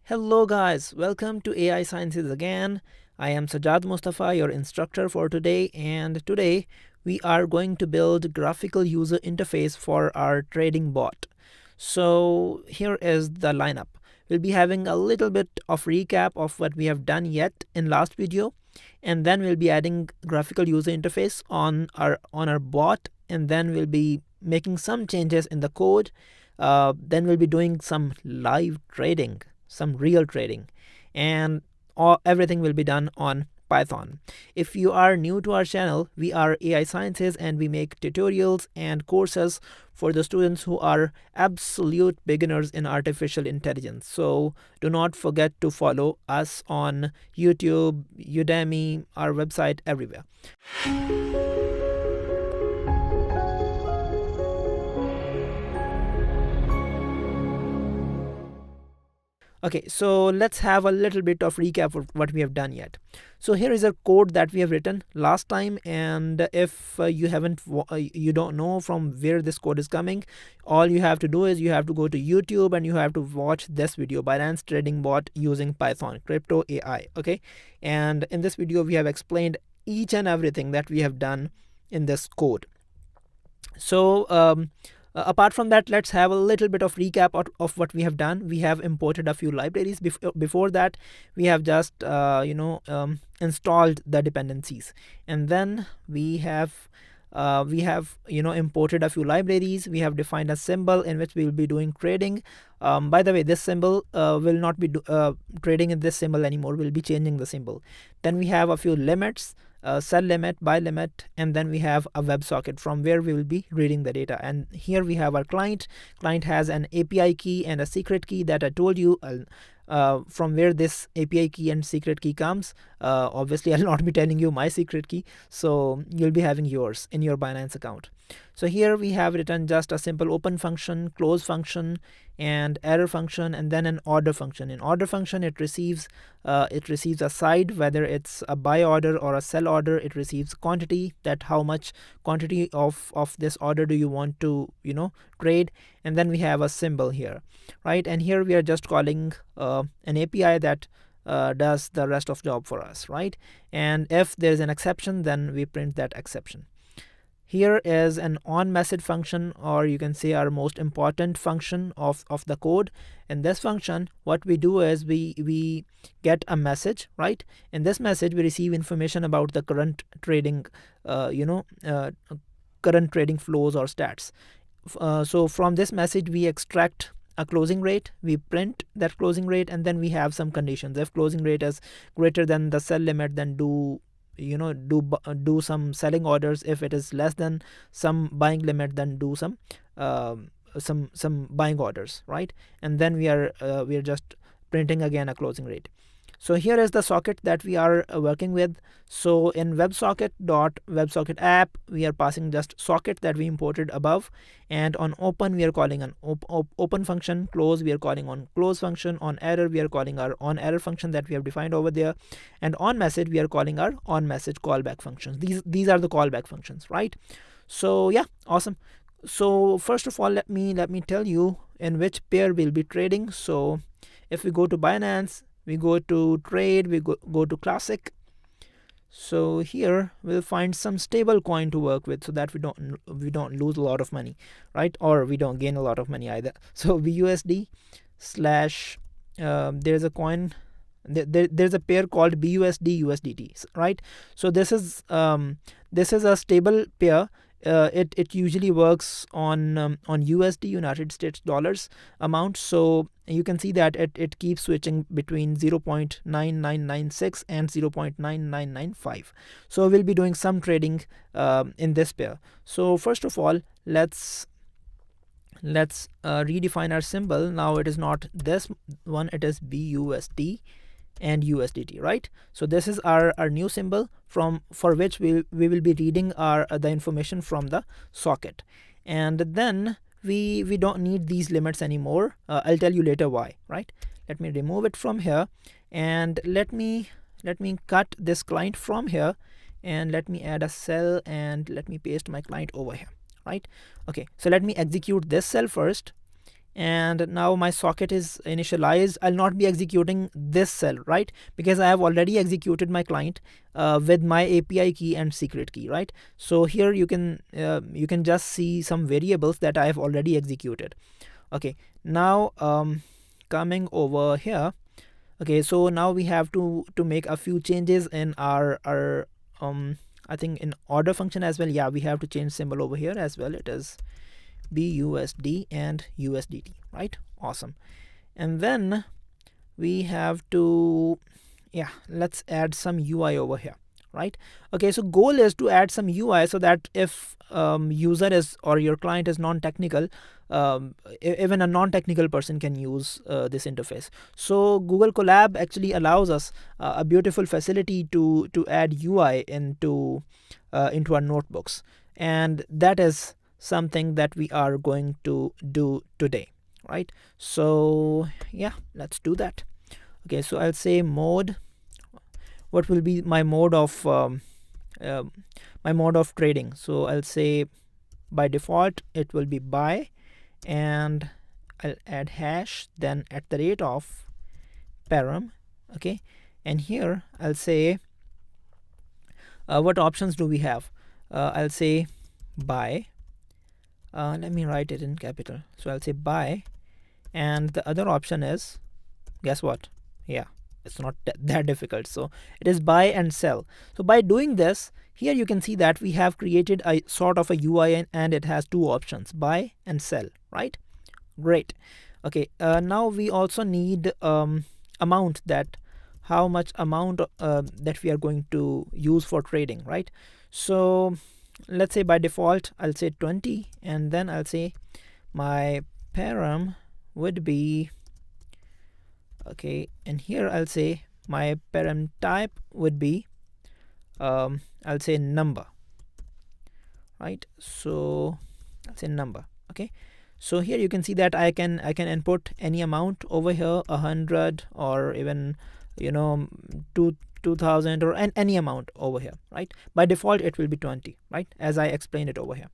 Hello guys, welcome to AI Sciences again. I am Sajad Mustafa, your instructor for today, and today we are going to build graphical user interface for our trading bot. So here is the lineup. We'll be having a little bit of recap of what we have done yet in last video, and then we'll be adding graphical user interface on our bot, and then we'll be making some changes in the code. Then we'll be doing some live trading, some real trading, and everything will be done on Python. If you are new to our channel, we are AI Sciences and we make tutorials and courses for the students who are absolute beginners in artificial intelligence. So do not forget to follow us on YouTube, Udemy, our website, everywhere. Okay, so let's have a little bit of recap of what we have done yet. So here is a code that we have written last time, and if you don't know from where this code is coming, all you have to do is you have to go to YouTube and you have to watch this video, Binance Trading Bot using Python, Crypto AI. Okay, and in this video we have explained each and everything that we have done in this code. So apart from that, let's have a little bit of recap of what we have done. We have imported a few libraries. Before that, we have just installed the dependencies, and then we have imported a few libraries. We have defined a symbol in which we will be doing trading. By the way, this symbol will not be trading in this symbol anymore. We'll be changing the symbol. Then we have a few limits. Sell limit, buy limit, and then we have a WebSocket from where we will be reading the data. And here we have our client. Client has an API key and a secret key that I told you from where this API key and secret key comes. Obviously, I'll not be telling you my secret key, so you'll be having yours in your Binance account. So here we have written just a simple open function, close function, and error function, and then an order function. In order function, it receives a side, whether it's a buy order or a sell order. It receives quantity, that how much quantity of this order do you want to trade, and then we have a symbol here, right? And here we are just calling an API that does the rest of job for us, right? And if there's an exception, then we print that exception. Here is an on message function, or you can say our most important function of the code. In this function, what we do is we get a message, right? In this message, we receive information about the current trading, current trading flows or stats. So from this message, we extract a closing rate, we print that closing rate, and then we have some conditions. If closing rate is greater than the sell limit, then do some selling orders. If it is less than some buying limit, then do some buying orders, right? And then we are just printing again a closing rate. So here is the socket that we are working with. So in WebSocket app, we are passing just socket that we imported above, and on open we are calling an open function. Close we are calling on close function. On error we are calling our on error function that we have defined over there, and on message we are calling our on message callback functions. These are the callback functions, right? So yeah, awesome. So first of all, let me tell you in which pair we'll be trading. So if we go to Binance, we go to trade, we go to classic. So here we'll find some stable coin to work with, so that we don't lose a lot of money, right? Or we don't gain a lot of money either. So BUSD slash there's a coin, there's a pair called BUSD USDT, right? So this is a stable pair. It usually works on USD, United States dollars amount. So you can see that it keeps switching between 0.9996 and 0.9995. So we'll be doing some trading in this pair. So first of all, let's redefine our symbol. Now it is not this one, it is BUSD and USDT, right? So this is our new symbol for which we will be reading the information from the socket. And then we don't need these limits anymore. I'll tell you later why, right? Let me remove it from here, and let me cut this client from here, and let me add a cell, and let me paste my client over here, right? Okay, so let me execute this cell first, and now my socket is initialized. I'll not be executing this cell, right? Because I have already executed my client with my API key and secret key, right? So here you can just see some variables that I have already executed. Okay, now coming over here. Okay, so now we have to make a few changes in our I think in order function as well. Yeah, we have to change symbol over here as well. It is BUSD and USDT, right? Awesome. And then we have to, yeah, let's add some UI over here, right? Okay, so goal is to add some UI so that if user is or your client is non-technical, even a non-technical person can use this interface. So Google Colab actually allows us a beautiful facility to add UI into our notebooks, and that is something that we are going to do today, right? So yeah, let's do that. Okay, so I'll say mode. What will be my mode of trading? So I'll say by default it will be buy, and I'll add hash, then at the rate of param. Okay, and here I'll say what options do we have? I'll say buy. Let me write it in capital. So I'll say buy, and the other option is, guess what? Yeah, it's not that difficult. So it is buy and sell. So by doing this, here you can see that we have created a sort of a UI, and it has two options, buy and sell, right? Great. Okay, now we also need amount, that how much amount that we are going to use for trading, right? So let's say by default I'll say 20, and then I'll say my param would be, okay, and here I'll say my param type would be I'll say number, right? So I'll say number. Okay, so here you can see that I can input any amount over here, 100 or even 2000 or any amount over here, right? By default it will be 20, right, as I explained it over here.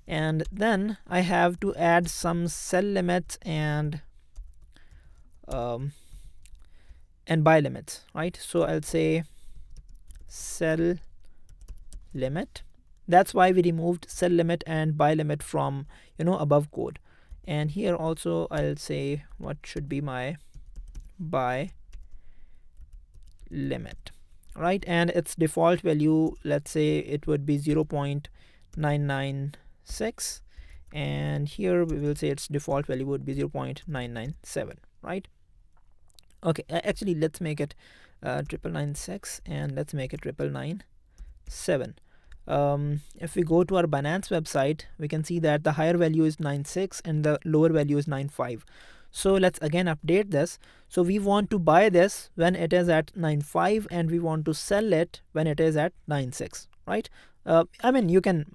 And then I have to add some sell limits and buy limits, right? So I'll say sell limit. That's why we removed sell limit and buy limit from above code. And here also I'll say what should be my buy limit, right? And its default value, let's say it would be 0.996, and here we will say its default value would be 0.997, right? Okay, actually let's make it 996, and let's make it 997. If we go to our Binance website, we can see that the higher value is 96 and the lower value is 95. So let's again update this. So we want to buy this when it is at 95, and we want to sell it when it is at 96, right? I mean, you can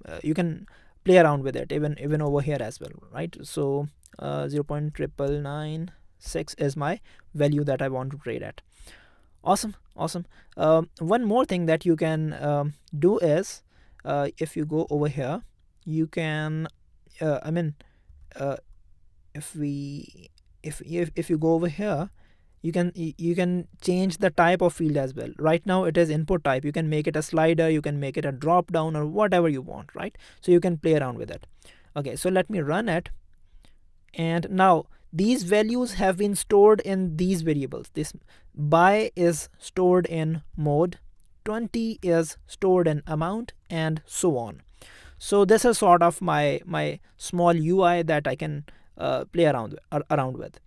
play around with it even over here as well, right? So 0.996 is my value that I want to trade at. Awesome. One more thing that you can do is, if you go over here, you can if you go over here, you can change the type of field as well. Right now it is input type. You can make it a slider, you can make it a drop down, or whatever you want, right? So you can play around with it. Okay, so let me run it, and now these values have been stored in these variables. This buy is stored in mode, 20 is stored in amount, and so on. So this is sort of my small UI that I can play around with.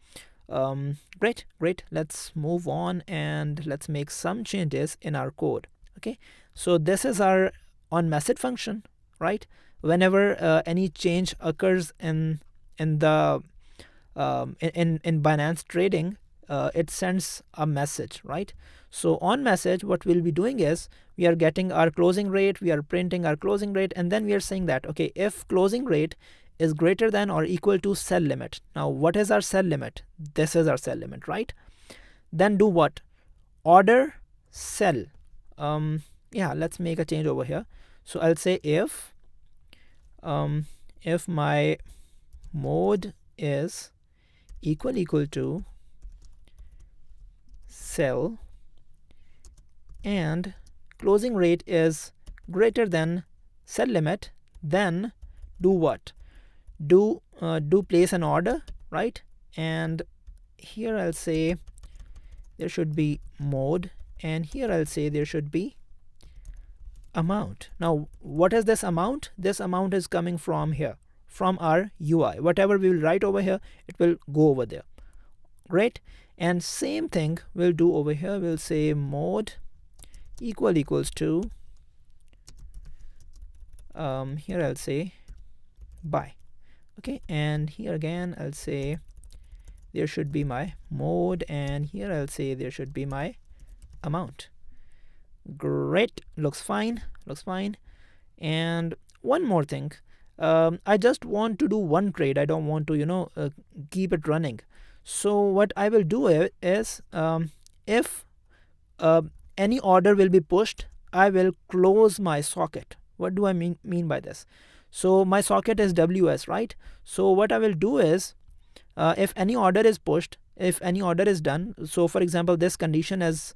Great. Let's move on and let's make some changes in our code. Okay, so this is our on message function, right? Whenever any change occurs in the in Binance trading, it sends a message, right? So on message, what we'll be doing is we are getting our closing rate, we are printing our closing rate, and then we are saying that, okay, if closing rate is greater than or equal to sell limit. Now what is our sell limit? This is our sell limit, right? Then do what? Order sell. Yeah, let's make a change over here. So I'll say if my mode is equal to cell, and closing rate is greater than cell limit, then do what? Do place an order, right? And here I'll say there should be mode, and here I'll say there should be amount. Now what is this amount? This amount is coming from here, from our UI. Whatever we will write over here, it will go over there. Great. And same thing we'll do over here. We'll say mode equals to here I'll say buy. Okay, and here again I'll say there should be my mode, and here I'll say there should be my amount. Great, looks fine. And one more thing, I just want to do one trade. I don't want to keep it running. So what I will do is if any order will be pushed, I will close my socket. What do I mean by this? So my socket is WS, right? So what I will do is if any order is pushed, if any order is done, so for example this condition is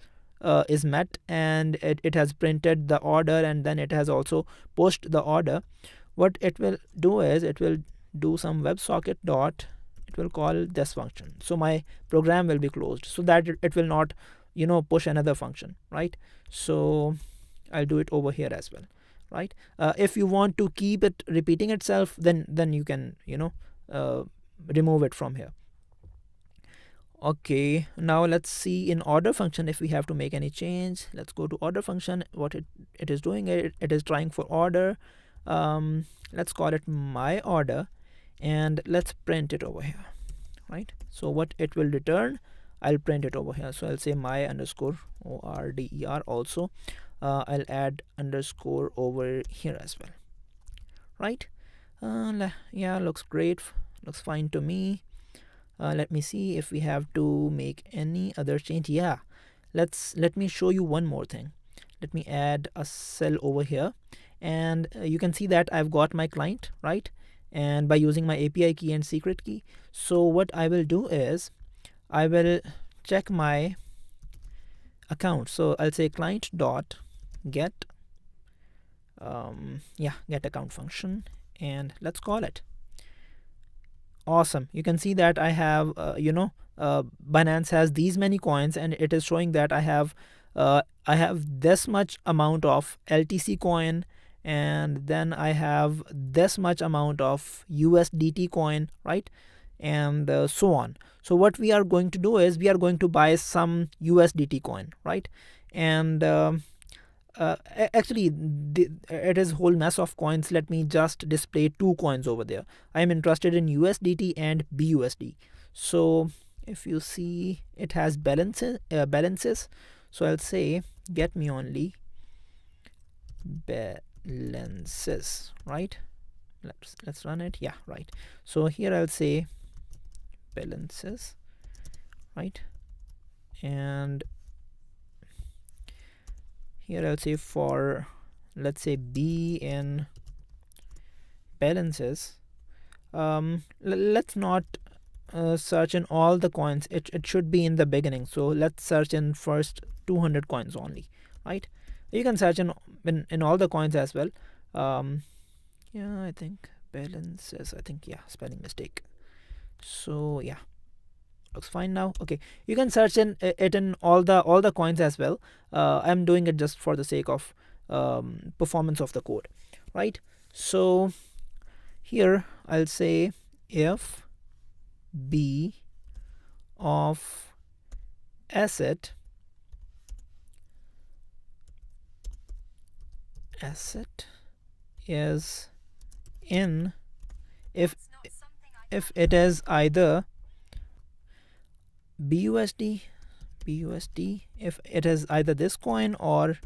met, and it has printed the order, and then it has also pushed the order, what it will do is it will do some WebSocket dot, it will call this function. So my program will be closed, so that it will not push another function, right? So I'll do it over here as well, right? If you want to keep it repeating itself, then you can remove it from here. Okay, now let's see in order function if we have to make any change. Let's go to order function. What it is doing, it is trying for order. Let's call it my order, and let's print it over here, right? So what it will return, I'll print it over here. So I'll say my underscore order also. I'll add underscore over here as well, right? Yeah, looks great, looks fine to me. Let me see if we have to make any other change. Yeah, let me show you one more thing. Let me add a cell over here, and you can see that I've got my client, right? And by using my API key and secret key. So what I will do is I will check my account. So I'll say client dot get get account function, and let's call it. Awesome, you can see that I have Binance has these many coins, and it is showing that I have this much amount of LTC coin, and then I have this much amount of USDT coin, right? And so on. So what we are going to do is we are going to buy some USDT coin, right? And actually it is whole mess of coins. Let me just display two coins over there. I am interested in USDT and BUSD. So if you see, it has balances. So I'll say get me only balances, right? Let's run it. Yeah, right. So here I'll say balances, right? And here I'll say for, let's say, B in balances. Let's not search in all the coins. It should be in the beginning. So let's search in first 200 coins only, right? You can search in all the coins as well. Yeah, I think balances, I think, yeah, spelling mistake. So yeah, looks fine now. Okay, you can search in it in all the coins as well. I'm doing it just for the sake of performance of the code, right? So here I'll say if B of asset is in, if it is either BUSD, if it is either this coin or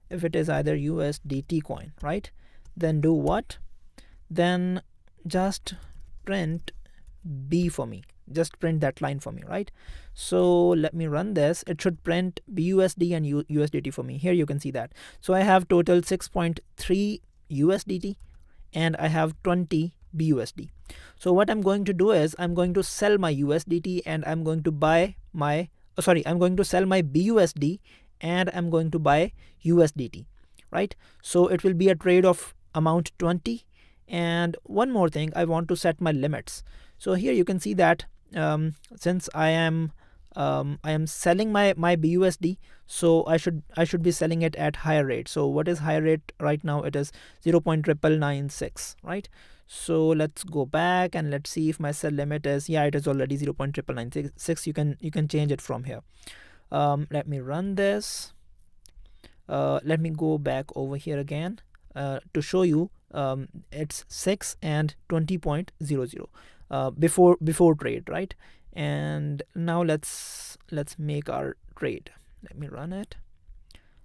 if it is either USDT coin, right? Then do what? Then just print B for me. Just print that line for me, right? So let me run this. It should print BUSD and USDT for me. Here you can see that. So I have total 6.3 USDT and I have 20 BUSD. So what I'm going to do is I'm going to sell my USDT and I'm going to buy my I'm going to sell my BUSD and I'm going to buy USDT, right? So it will be a trade of amount 20. And one more thing, I want to set my limits. So here you can see that since I am selling my BUSD, so I should be selling it at higher rate. So what is higher rate right now? It is 0.996, right? So let's go back and let's see if my sell limit is, yeah, it is already 0.996. You can change it from here. Let me run this. Let me go back over here again to show you. It's 6 and 20.00 before trade, right? And now let's make our trade. Let me run it.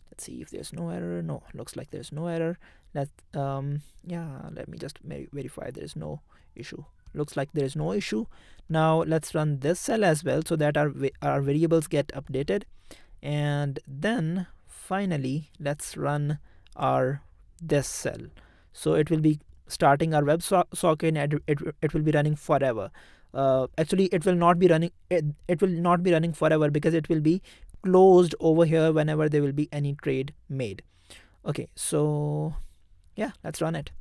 Let's see if there's no error. No, looks like there's no error. Let me just verify there's no issue. Looks like there is no issue. Now let's run this cell as well so that our variables get updated. And then finally let's run our this cell. So it will be starting our WebSocket and it will be running forever. Actually it will not be running, it will not be running forever because it will be closed over here whenever there will be any trade made. Okay, so yeah, let's run it.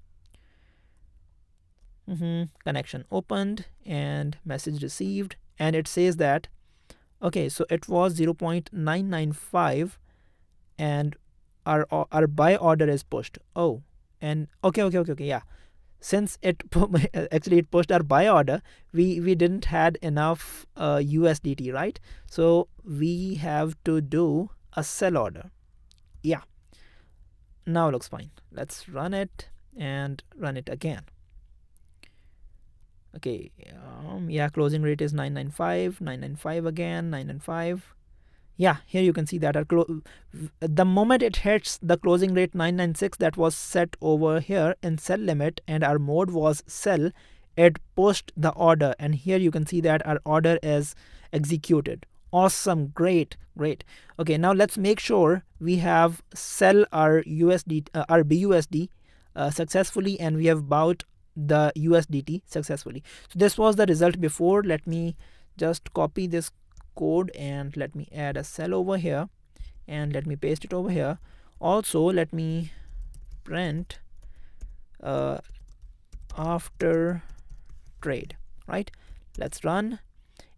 Connection opened and message received, and it says that okay, so it was 0.995 and our buy order is pushed. Oh, and okay, yeah, since it actually it pushed our buy order, we didn't had enough USDT, right? So we have to do a sell order. Yeah, now looks fine. Let's run it and run it again. Okay, yeah, closing rate is 995 again, 995. Yeah, here you can see that the moment it hits the closing rate 996 that was set over here in sell limit and our mode was sell, it pushed the order, and here you can see that our order is executed. Awesome, great. Okay, now let's make sure we have sell our our BUSD successfully, and we have bought the USDT successfully. So this was the result before. Let me just copy this code and let me add a cell over here and let me paste it over here. Also let me print after trade, right? Let's run,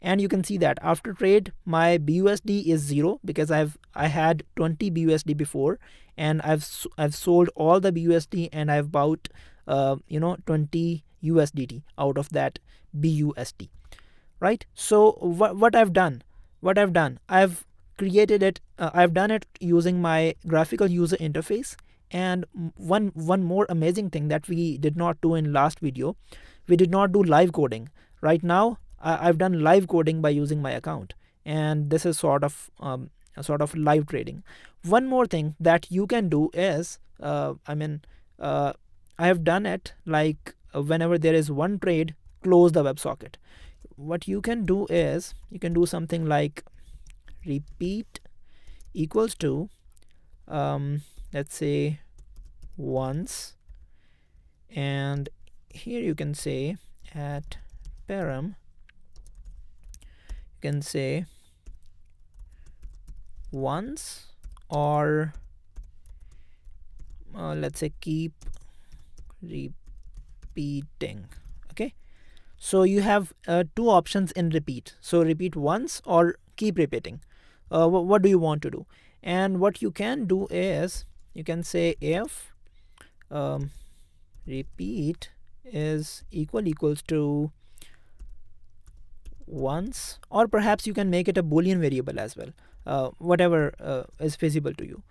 and you can see that after trade my BUSD is 0 because I had 20 BUSD before, and I've sold all the BUSD and I've bought 20 USDT out of that BUSD, right? So what I've done, I've created it. I've done it using my graphical user interface. And one more amazing thing that we did not do in last video, we did not do live coding. Right now I've done live coding by using my account, and this is sort of live trading. One more thing that you can do is I have done it like whenever there is one trade, close the WebSocket. What you can do is you can do something like repeat equals to let's say once, and here you can say at param you can say once, or let's say keep repeating. Okay, so you have two options in repeat. So repeat once or keep repeating. What do you want to do? And what you can do is you can say if repeat is equals to once, or perhaps you can make it a Boolean variable as well, whatever is feasible to you.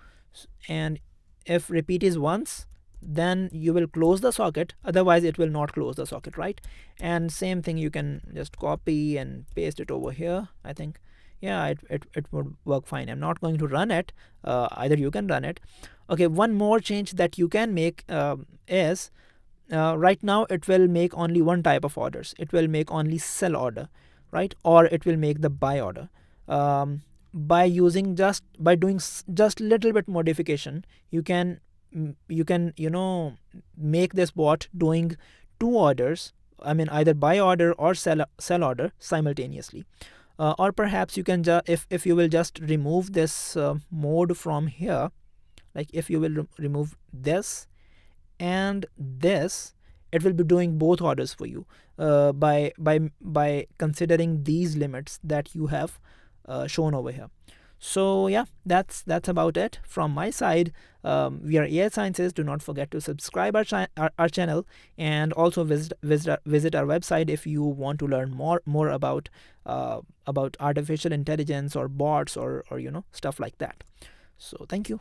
And if repeat is once, then you will close the socket, otherwise it will not close the socket, right? And same thing, you can just copy and paste it over here. I think, yeah, it would work fine. I'm not going to run it, either you can run it. Okay, one more change that you can make is right now it will make only one type of orders. It will make only sell order, right? Or it will make the buy order. By doing just little bit modification, you can make this bot doing two orders, I mean either buy order or sell order simultaneously. Or perhaps you can if you will just remove this mode from here, like if you will remove this and this, it will be doing both orders for you by considering these limits that you have shown over here. So yeah, that's about it from my side. We are AI Sciences. Do not forget to subscribe our channel, and also visit our website if you want to learn more about artificial intelligence or bots or stuff like that. So thank you.